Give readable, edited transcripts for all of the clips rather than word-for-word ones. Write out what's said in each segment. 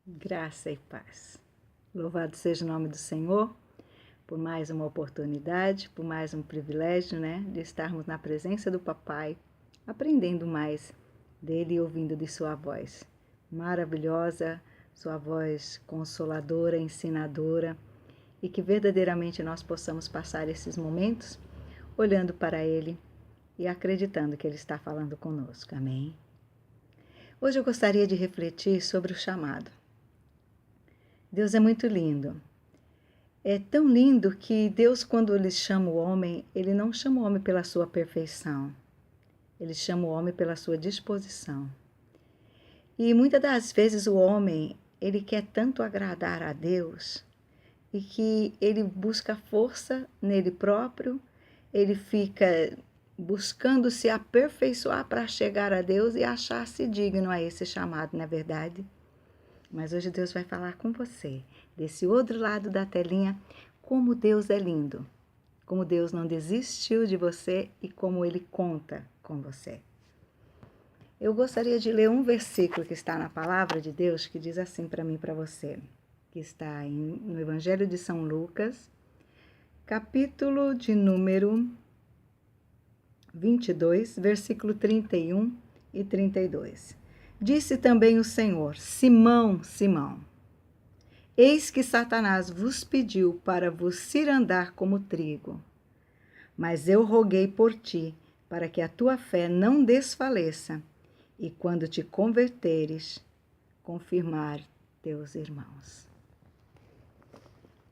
Graça e paz. Louvado seja o nome do Senhor por mais uma oportunidade, por mais um privilégio, de estarmos na presença do Papai, aprendendo mais dele e ouvindo de sua voz. Maravilhosa, sua voz consoladora, ensinadora, e que verdadeiramente nós possamos passar esses momentos olhando para ele e acreditando que ele está falando conosco. Amém? Hoje eu gostaria de refletir sobre o chamado. Deus é muito lindo. É tão lindo que Deus, quando ele chama o homem, ele não chama o homem pela sua perfeição. Ele chama o homem pela sua disposição. E muitas das vezes o homem, ele quer tanto agradar a Deus e que ele busca força nele próprio, ele fica buscando se aperfeiçoar para chegar a Deus e achar-se digno a esse chamado, não é verdade? Mas hoje Deus vai falar com você, desse outro lado da telinha, como Deus é lindo, como Deus não desistiu de você e como Ele conta com você. Eu gostaria de ler um versículo que está na Palavra de Deus, que diz assim para mim e para você, que está no Evangelho de São Lucas, capítulo de número 22, versículo 31 e 32. Disse também o Senhor: Simão, Simão, eis que Satanás vos pediu para vos cirandar como trigo. Mas eu roguei por ti, para que a tua fé não desfaleça, e quando te converteres, confirmar teus irmãos.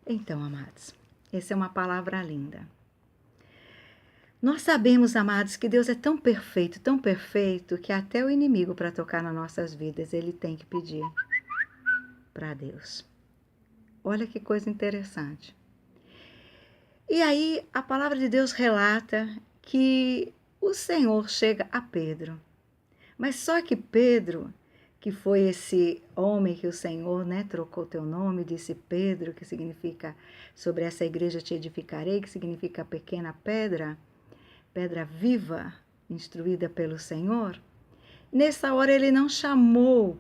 Então, amados, essa é uma palavra linda. Nós sabemos, amados, que Deus é tão perfeito, que até o inimigo, para tocar nas nossas vidas, ele tem que pedir para Deus. Olha que coisa interessante. E aí, a palavra de Deus relata que o Senhor chega a Pedro. Mas só que Pedro, que foi esse homem que o Senhor trocou teu nome, disse Pedro, que significa, sobre essa igreja te edificarei, que significa pequena pedra viva, instruída pelo Senhor. Nessa hora ele não chamou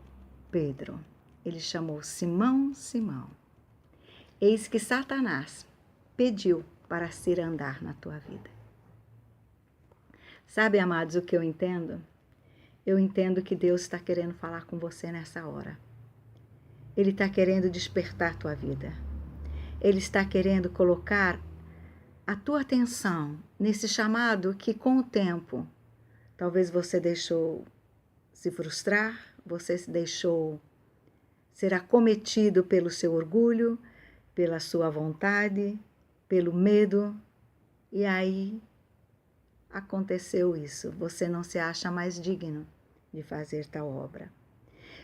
Pedro, ele chamou Simão, Simão. Eis que Satanás pediu para cirandar na tua vida. Sabe, amados, o que eu entendo? Eu entendo que Deus está querendo falar com você nessa hora. Ele está querendo despertar a tua vida. Ele está querendo colocar a tua atenção nesse chamado que, com o tempo, talvez você deixou se frustrar, você se deixou ser acometido pelo seu orgulho, pela sua vontade, pelo medo, e aí aconteceu isso. Você não se acha mais digno de fazer tal obra.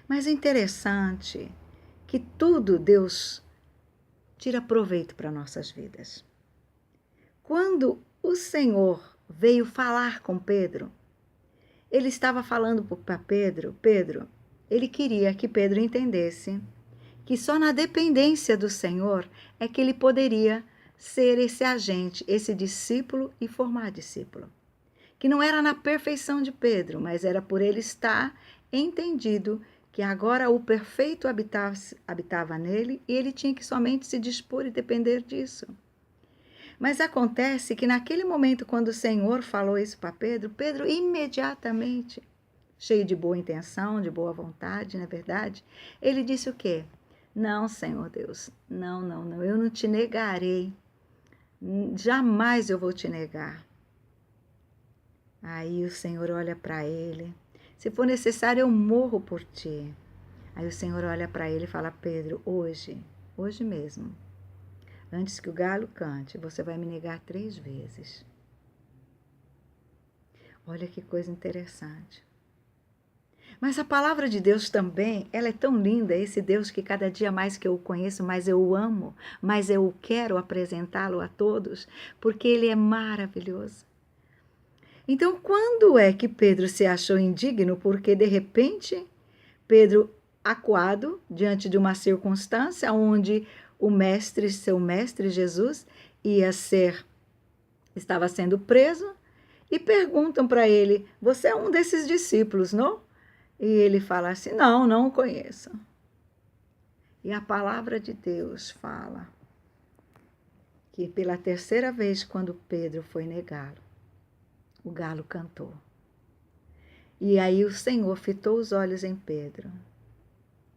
Mas é interessante que tudo Deus tira proveito para nossas vidas. Quando o Senhor veio falar com Pedro, ele estava falando para Pedro, ele queria que Pedro entendesse que só na dependência do Senhor é que ele poderia ser esse agente, esse discípulo e formar discípulo. Que não era na perfeição de Pedro, mas era por ele estar entendido que agora o perfeito habitava nele e ele tinha que somente se dispor e depender disso. Mas acontece que naquele momento, quando o Senhor falou isso para Pedro, Pedro imediatamente, cheio de boa intenção, de boa vontade, não é verdade? Ele disse o quê? Não, Senhor Deus, não, eu não te negarei, jamais eu vou te negar. Aí o Senhor olha para ele, se for necessário eu morro por ti. Aí o Senhor olha para ele e fala, Pedro, hoje mesmo, antes que o galo cante, você vai me negar 3 vezes. Olha que coisa interessante. Mas a palavra de Deus também, ela é tão linda, esse Deus que cada dia mais que eu o conheço, mais eu o amo, mais eu quero apresentá-lo a todos, porque ele é maravilhoso. Então, quando é que Pedro se achou indigno? Porque, de repente, Pedro, acuado, diante de uma circunstância onde seu mestre Jesus, estava sendo preso, e perguntam para ele, você é um desses discípulos, não? E ele fala assim, não o conheço. E a palavra de Deus fala que pela terceira vez, quando Pedro foi negá-lo, o galo cantou. E aí o Senhor fitou os olhos em Pedro.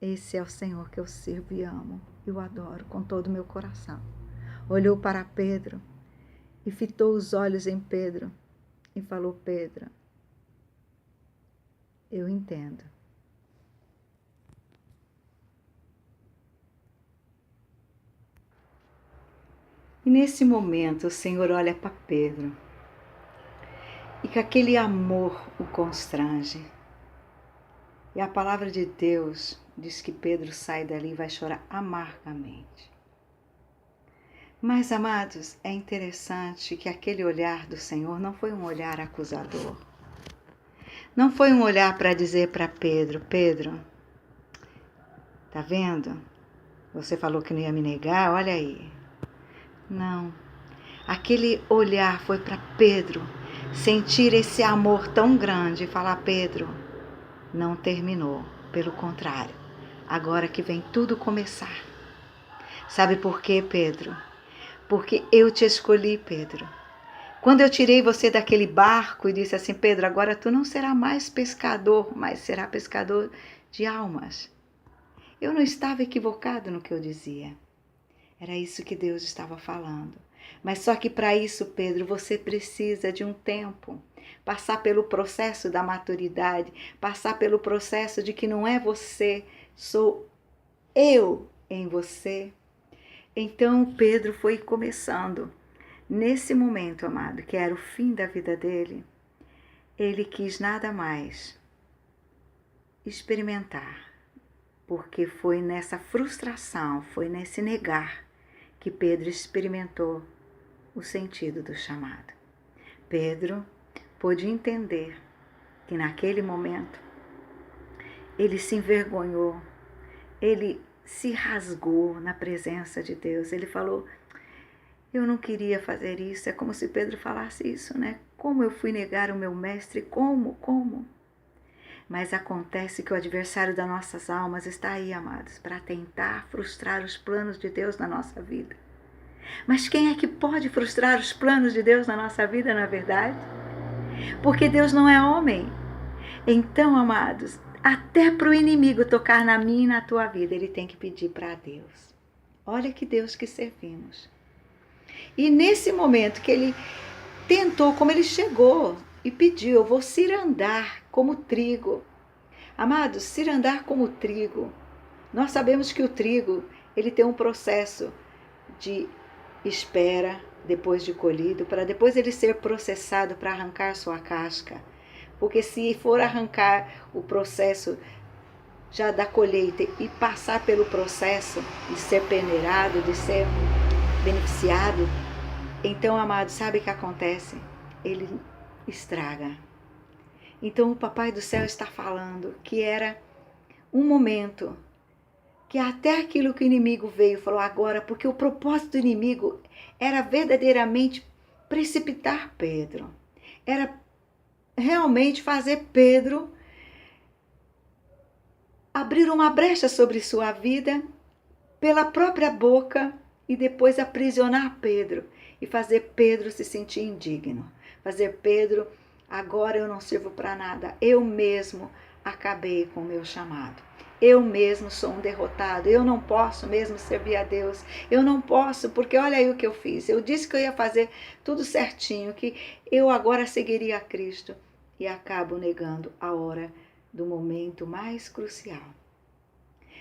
Esse é o Senhor que eu sirvo e amo. Eu adoro com todo o meu coração. Olhou para Pedro e fitou os olhos em Pedro e falou: Pedro, eu entendo. E nesse momento o Senhor olha para Pedro e com aquele amor o constrange. E a palavra de Deus diz que Pedro sai dali e vai chorar amargamente. Mas, amados, é interessante que aquele olhar do Senhor não foi um olhar acusador. Não foi um olhar para dizer para Pedro: Pedro, tá vendo? Você falou que não ia me negar, olha aí. Não. Aquele olhar foi para Pedro sentir esse amor tão grande e falar: Pedro, não terminou, pelo contrário, agora que vem tudo começar. Sabe por quê, Pedro? Porque eu te escolhi, Pedro. Quando eu tirei você daquele barco e disse assim: Pedro, agora tu não será mais pescador, mas será pescador de almas. Eu não estava equivocado no que eu dizia. Era isso que Deus estava falando. Mas só que para isso, Pedro, você precisa de um tempo. Passar pelo processo da maturidade, passar pelo processo de que não é você, sou eu em você. Então Pedro foi começando. Nesse momento, amado, que era o fim da vida dele, ele quis nada mais experimentar, porque foi nessa frustração, foi nesse negar que Pedro experimentou o sentido do chamado. Pedro pôde entender que naquele momento ele se envergonhou, ele se rasgou na presença de Deus. Ele falou: eu não queria fazer isso. É como se Pedro falasse isso, né? Como eu fui negar o meu mestre? Como? Mas acontece que o adversário das nossas almas está aí, amados, para tentar frustrar os planos de Deus na nossa vida. Mas quem é que pode frustrar os planos de Deus na nossa vida, na verdade? Porque Deus não é homem. Então, amados, até para o inimigo tocar na minha e na tua vida, ele tem que pedir para Deus. Olha que Deus que servimos. E nesse momento que ele tentou, como ele chegou e pediu: eu vou cirandar como trigo. Amados, cirandar como trigo. Nós sabemos que o trigo, ele tem um processo de espera, depois de colhido, para depois ele ser processado para arrancar sua casca. Porque se for arrancar o processo já da colheita e passar pelo processo de ser peneirado, de ser beneficiado, então, amado, sabe o que acontece? Ele estraga. Então o Papai do Céu está falando que era um momento que até aquilo que o inimigo veio falou agora, porque o propósito do inimigo era verdadeiramente precipitar Pedro. Era realmente fazer Pedro abrir uma brecha sobre sua vida pela própria boca e depois aprisionar Pedro e fazer Pedro se sentir indigno. Fazer Pedro: agora eu não sirvo para nada, eu mesmo acabei com o meu chamado. Eu mesmo sou um derrotado, eu não posso mesmo servir a Deus, eu não posso, porque olha aí o que eu fiz. Eu disse que eu ia fazer tudo certinho, que eu agora seguiria a Cristo e acabo negando a hora do momento mais crucial.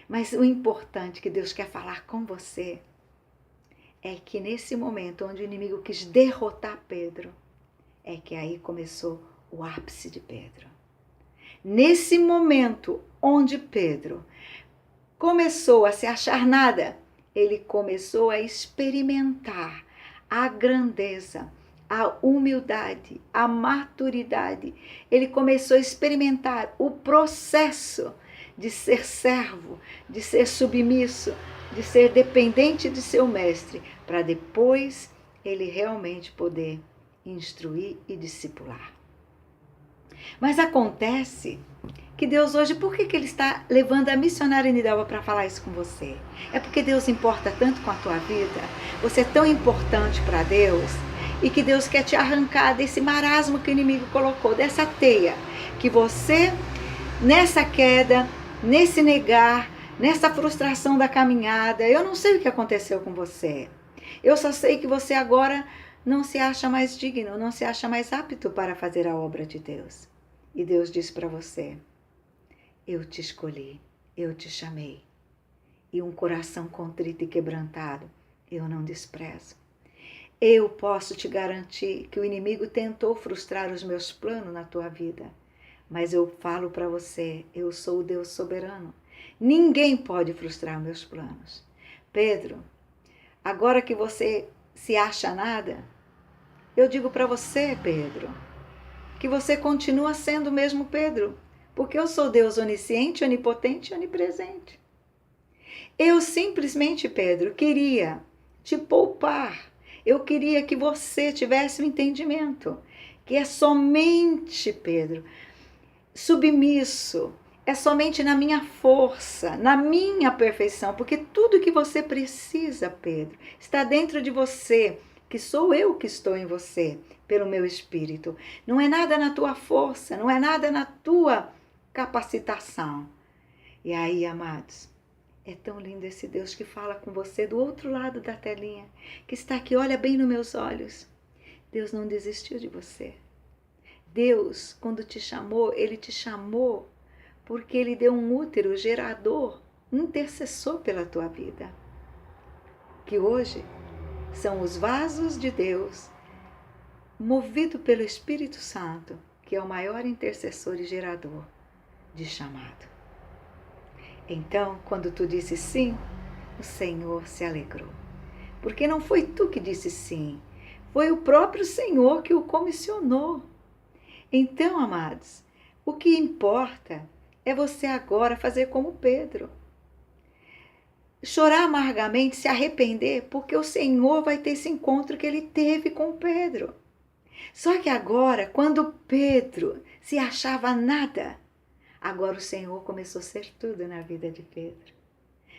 Mas o importante que Deus quer falar com você é que nesse momento onde o inimigo quis derrotar Pedro, é que aí começou o ápice de Pedro. Nesse momento onde Pedro começou a se achar nada, ele começou a experimentar a grandeza, a humildade, a maturidade. Ele começou a experimentar o processo de ser servo, de ser submisso, de ser dependente de seu mestre, para depois ele realmente poder instruir e discipular. Mas acontece que Deus hoje, por que Ele está levando a missionária Nidelva para falar isso com você? É porque Deus importa tanto com a tua vida, você é tão importante para Deus, e que Deus quer te arrancar desse marasmo que o inimigo colocou, dessa teia, que você, nessa queda, nesse negar, nessa frustração da caminhada, eu não sei o que aconteceu com você, eu só sei que você agora não se acha mais digno, não se acha mais apto para fazer a obra de Deus. E Deus diz para você: eu te escolhi, eu te chamei, e um coração contrito e quebrantado eu não desprezo. Eu posso te garantir que o inimigo tentou frustrar os meus planos na tua vida, mas eu falo para você, eu sou o Deus soberano. Ninguém pode frustrar meus planos. Pedro, agora que você se acha nada, eu digo para você, Pedro, que você continua sendo o mesmo Pedro, porque eu sou Deus onisciente, onipotente e onipresente. Eu simplesmente, Pedro, queria te poupar. Eu queria que você tivesse um entendimento, que é somente, Pedro, submisso, é somente na minha força, na minha perfeição, porque tudo que você precisa, Pedro, está dentro de você, que sou eu que estou em você, pelo meu Espírito. Não é nada na tua força, não é nada na tua capacitação. E aí, amados, é tão lindo esse Deus que fala com você do outro lado da telinha, que está aqui, olha bem nos meus olhos. Deus não desistiu de você. Deus, quando te chamou, Ele te chamou porque Ele deu um útero gerador, intercessor pela tua vida. Que hoje são os vasos de Deus, movido pelo Espírito Santo, que é o maior intercessor e gerador de chamado. Então, quando tu disse sim, o Senhor se alegrou. Porque não foi tu que disse sim, foi o próprio Senhor que o comissionou. Então, amados, o que importa é você agora fazer como Pedro. Chorar amargamente, se arrepender, porque o Senhor vai ter esse encontro que ele teve com Pedro. Só que agora, quando Pedro se achava nada, agora o Senhor começou a ser tudo na vida de Pedro.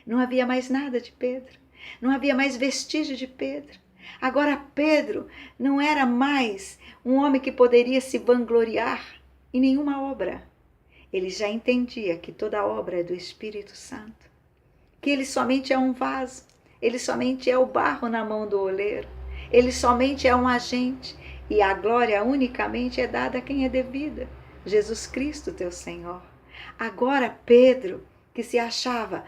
Não havia mais nada de Pedro. Não havia mais vestígio de Pedro. Agora Pedro não era mais um homem que poderia se vangloriar em nenhuma obra. Ele já entendia que toda obra é do Espírito Santo. Que ele somente é um vaso. Ele somente é o barro na mão do oleiro. Ele somente é um agente. E a glória unicamente é dada a quem é devida. Jesus Cristo, teu Senhor. Agora Pedro, que se achava,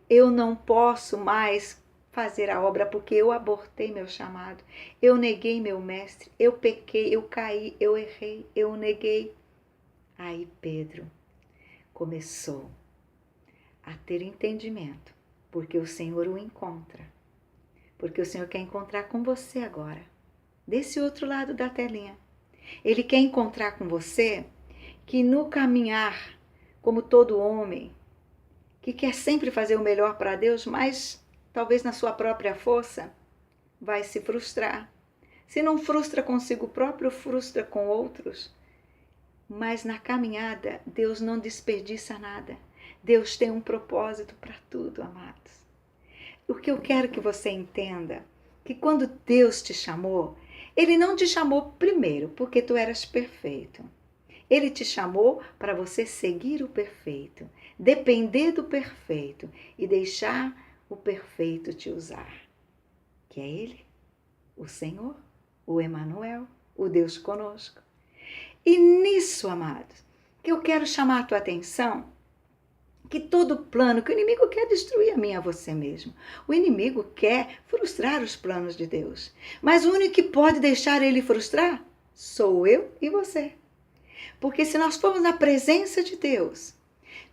eu não posso mais fazer a obra porque eu abortei meu chamado, eu neguei meu mestre, eu pequei, eu caí, eu errei, eu neguei. Aí Pedro começou a ter entendimento, porque o Senhor o encontra, porque o Senhor quer encontrar com você agora, desse outro lado da telinha. Ele quer encontrar com você que no caminhar, como todo homem, que quer sempre fazer o melhor para Deus, mas talvez na sua própria força, vai se frustrar. Se não frustra consigo próprio, frustra com outros. Mas na caminhada, Deus não desperdiça nada. Deus tem um propósito para tudo, amados. O que eu quero que você entenda, que quando Deus te chamou, Ele não te chamou primeiro porque tu eras perfeito. Ele te chamou para você seguir o perfeito, depender do perfeito e deixar o perfeito te usar. Que é Ele, o Senhor, o Emanuel, o Deus conosco. E nisso, amados, que eu quero chamar a tua atenção, que todo plano, que o inimigo quer destruir a mim e a você mesmo. O inimigo quer frustrar os planos de Deus. Mas o único que pode deixar ele frustrar sou eu e você. Porque se nós formos na presença de Deus,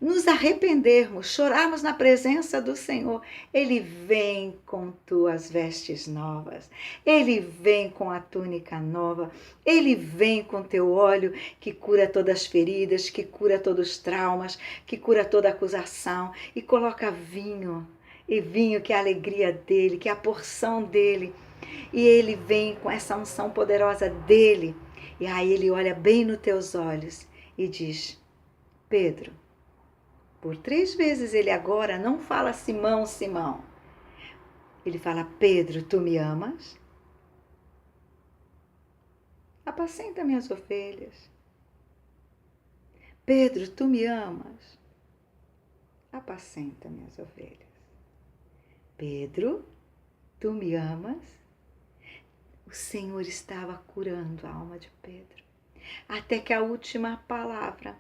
nos arrependermos, chorarmos na presença do Senhor, Ele vem com tuas vestes novas, Ele vem com a túnica nova, Ele vem com teu óleo que cura todas as feridas, que cura todos os traumas, que cura toda acusação, e coloca vinho, e vinho que é a alegria dEle, que é a porção dEle, e Ele vem com essa unção poderosa dEle. E aí Ele olha bem nos teus olhos e diz: Pedro. Por 3 vezes ele agora não fala Simão, Simão. Ele fala, Pedro, tu me amas? Apacenta minhas ovelhas. Pedro, tu me amas? Apacenta minhas ovelhas. Pedro, tu me amas? O Senhor estava curando a alma de Pedro. Até que a última palavra,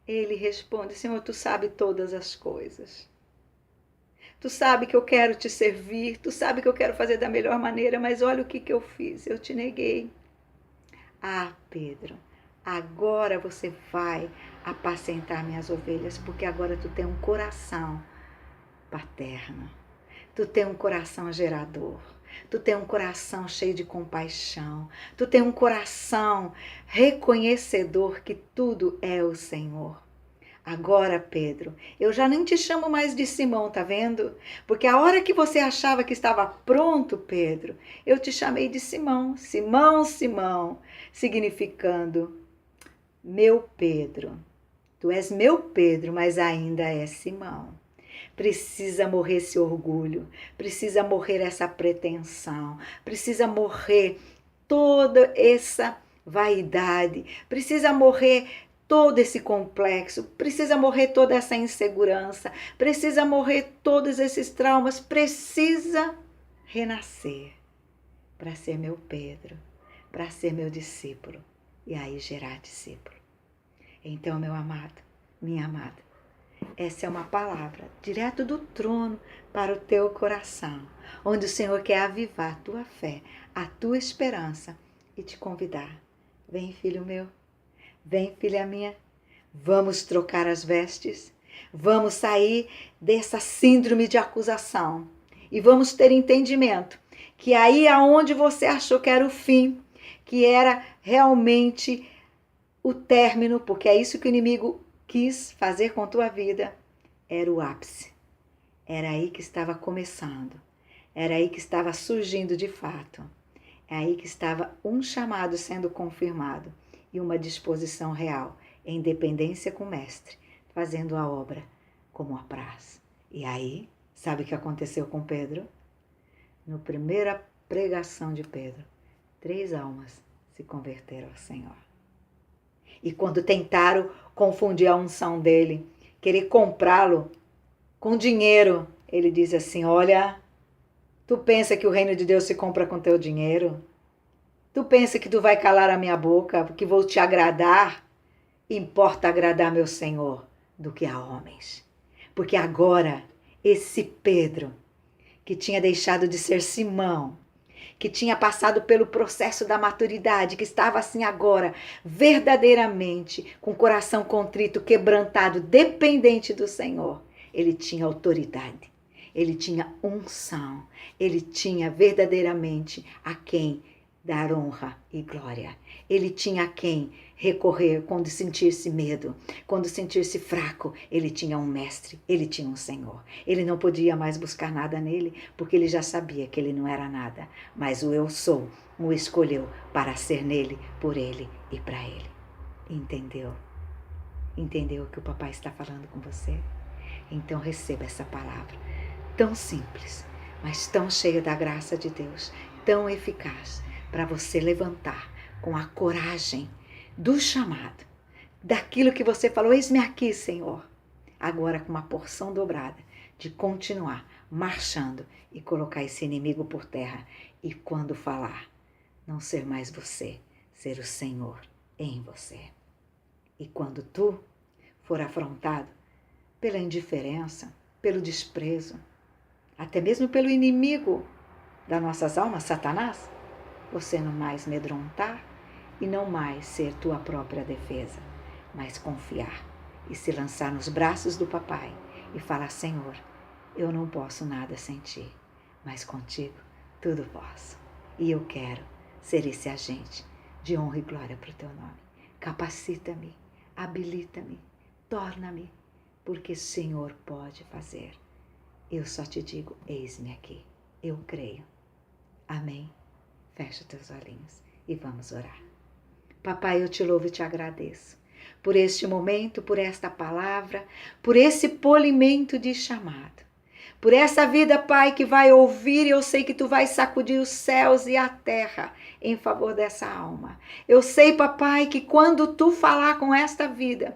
ele responde, Senhor, tu sabe todas as coisas. Tu sabe que eu quero te servir, tu sabe que eu quero fazer da melhor maneira, mas olha o que eu fiz, eu te neguei. Ah, Pedro, agora você vai apacentar minhas ovelhas, porque agora tu tem um coração paterno, tu tem um coração gerador, tu tem um coração cheio de compaixão, tu tem um coração reconhecedor que tudo é o Senhor. Agora, Pedro, eu já nem te chamo mais de Simão, tá vendo? Porque a hora que você achava que estava pronto, Pedro, eu te chamei de Simão. Simão, Simão, significando meu Pedro. Tu és meu Pedro, mas ainda é Simão. Precisa morrer esse orgulho, precisa morrer essa pretensão, precisa morrer toda essa vaidade, precisa morrer todo esse complexo, precisa morrer toda essa insegurança, precisa morrer todos esses traumas, precisa renascer para ser meu Pedro, para ser meu discípulo e aí gerar discípulo. Então, meu amado, minha amada, essa é uma palavra direto do trono para o teu coração, onde o Senhor quer avivar a tua fé, a tua esperança e te convidar. Vem, filho meu. Vem, filha minha, vamos trocar as vestes, vamos sair dessa síndrome de acusação e vamos ter entendimento que aí aonde você achou que era o fim, que era realmente o término, porque é isso que o inimigo quis fazer com tua vida, era o ápice. Era aí que estava começando, era aí que estava surgindo de fato, é aí que estava um chamado sendo confirmado. E uma disposição real, em dependência com o mestre, fazendo a obra como apraz. E aí, sabe o que aconteceu com Pedro? Na primeira pregação de Pedro, 3 almas se converteram ao Senhor. E quando tentaram confundir a unção dele, querer comprá-lo com dinheiro, ele diz assim, olha, tu pensa que o reino de Deus se compra com teu dinheiro? Tu pensa que tu vai calar a minha boca, porque vou te agradar? Importa agradar meu Senhor do que a homens. Porque agora, esse Pedro, que tinha deixado de ser Simão, que tinha passado pelo processo da maturidade, que estava assim agora, verdadeiramente, com o coração contrito, quebrantado, dependente do Senhor, ele tinha autoridade, ele tinha unção, ele tinha verdadeiramente a quem dar honra e glória. Ele tinha a quem recorrer quando sentir-se medo, quando sentir-se fraco. Ele tinha um mestre, ele tinha um Senhor. Ele não podia mais buscar nada nele, porque ele já sabia que ele não era nada. Mas o eu sou o escolheu para ser nele, por ele e para ele. Entendeu? Entendeu o que o papai está falando com você? Então receba essa palavra tão simples, mas tão cheia da graça de Deus, tão eficaz, para você levantar com a coragem do chamado, daquilo que você falou, eis-me aqui, Senhor. Agora com uma porção dobrada de continuar marchando e colocar esse inimigo por terra. E quando falar, não ser mais você, ser o Senhor em você. E quando tu for afrontado pela indiferença, pelo desprezo, até mesmo pelo inimigo das nossas almas, Satanás, você não mais amedrontar e não mais ser tua própria defesa, mas confiar e se lançar nos braços do papai e falar, Senhor, eu não posso nada sem ti, mas contigo tudo posso. E eu quero ser esse agente de honra e glória para o teu nome. Capacita-me, habilita-me, torna-me, porque o Senhor pode fazer. Eu só te digo, eis-me aqui. Eu creio. Amém. Fecha teus olhinhos e vamos orar. Papai, eu te louvo e te agradeço, por este momento, por esta palavra, por esse polimento de chamado. Por essa vida, Pai, que vai ouvir, e eu sei que Tu vai sacudir os céus e a terra em favor dessa alma. Eu sei, Papai, que quando Tu falar com esta vida,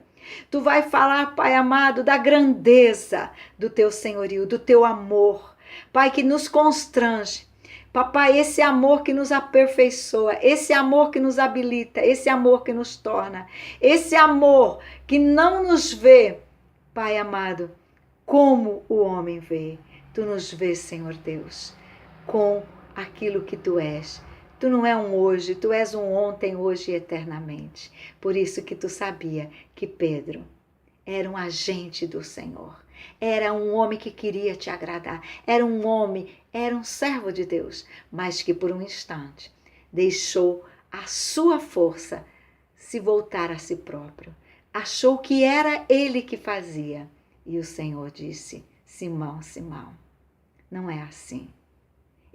Tu vai falar, Pai amado, da grandeza do Teu senhorio, do Teu amor. Pai, que nos constrange. Papai, esse amor que nos aperfeiçoa, esse amor que nos habilita, esse amor que nos torna, esse amor que não nos vê, Pai amado, como o homem vê. Tu nos vês, Senhor Deus, com aquilo que Tu és. Tu não é um hoje, Tu és um ontem, hoje e eternamente. Por isso que Tu sabia que Pedro era um agente do Senhor. Era um homem que queria Te agradar. Era um homem, era um servo de Deus, mas que por um instante deixou a sua força se voltar a si próprio. Achou que era ele que fazia. E o Senhor disse: Simão, Simão, não é assim.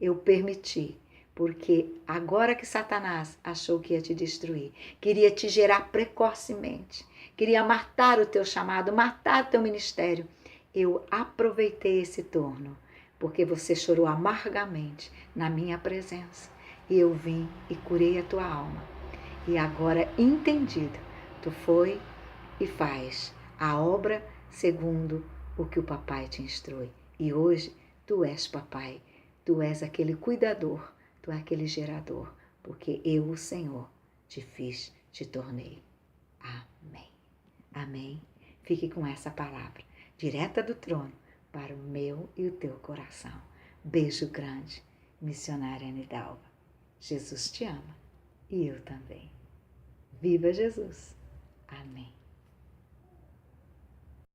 Eu permiti, porque agora que Satanás achou que ia te destruir, queria te gerar precocemente, queria matar o teu chamado, matar o teu ministério, eu aproveitei esse torno, porque você chorou amargamente na minha presença. E eu vim e curei a tua alma. E agora, entendido, tu foi e faz a obra segundo o que o papai te instrui. E hoje tu és papai, tu és aquele cuidador, tu és aquele gerador, porque eu, o Senhor, te fiz, te tornei. Amém. Amém. Fique com essa palavra, direta do trono, para o meu e o teu coração. Beijo grande, missionária Nidalva. Jesus te ama e eu também. Viva Jesus. Amém.